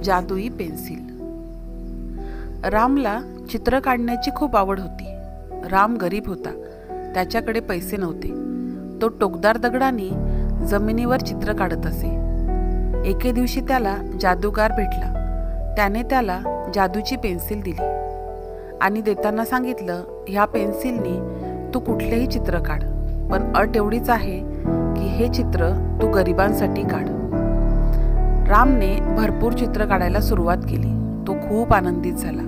जादुई पेन्सिल। रामला चित्र काढण्याची खूप आवड होती। राम गरीब होता, त्याच्याकडे पैसे नव्हते। तो टोकदार दगडांनी जमिनीवर चित्र काढत असे। एके दिवशी त्याला जादूगार भेटला। त्याने त्याला जादूची पेन्सिल दिली आणि देताना सांगितलं, ह्या पेन्सिलनी तू कुठलेही चित्र काढ, पण अट एवढीच आहे की हे चित्र तू गरिबांसाठी काढ। रामने भरपूर चित्र काढायला सुरुवात केली। तो खूप आनंदित झाला।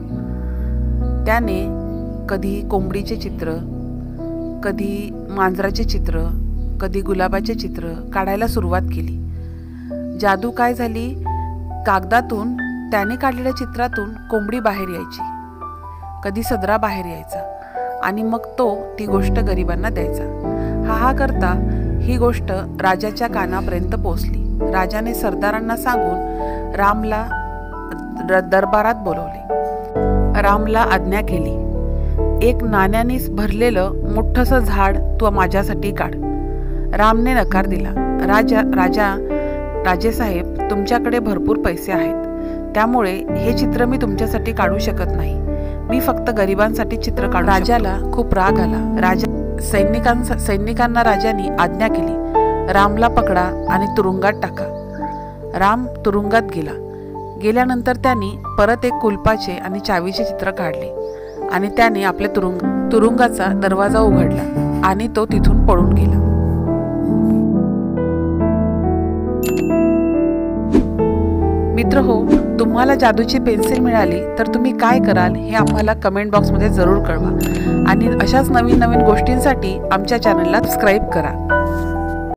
त्याने कधी कोंबडीचे चित्र, कधी मांजराचे चित्र, कधी गुलाबाचे चित्र काढायला सुरुवात केली। जादू काय झाली, कागदातून त्याने काढलेल्या चित्रातून कोंबडी बाहेर यायची, कधी सदरा बाहेर यायचा आणि मग तो ती गोष्ट गरिबांना द्यायचा। हा करता ही गोष्ट राजाच्या कानापर्यंत पोहोचली। राजाने सरदारांना सांगून रामला दरबारात बोलवले। रामला आज्ञा केली, एक नाण्याने भरलेलं मोठंसं झाड तू माझ्यासाठी काढ। रामने नकार दिला। राजेसाहेब, तुमच्याकडे भरपूर पैसे आहेत, त्यामुळे हे चित्र मी तुमच्यासाठी काढू शकत नाही। मी फक्त गरिबांसाठी चित्र काढू। राजाला खूप राग आला। सैनिकांना राजाने आज्ञा केली, रामला पकडा आणि तुरुंगात टाका। राम तुरुंगात गेल्यानंतर त्यांनी परत एक कुलपाचे आणि चावीचे चित्र काढले आणि त्याने आपल्या तुरुंगाचा दरवाजा उघडला आणि तो तिथून पळून गेला। मित्रहो, तुम्हाला जादूची पेन्सिल मिळाली तर तुम्ही काय कराल हे आम्हाला कमेंट बॉक्समध्ये जरूर कळवा आणि अशाच नवीन गोष्टींसाठी आमच्या चॅनलला सबस्क्राईब करा।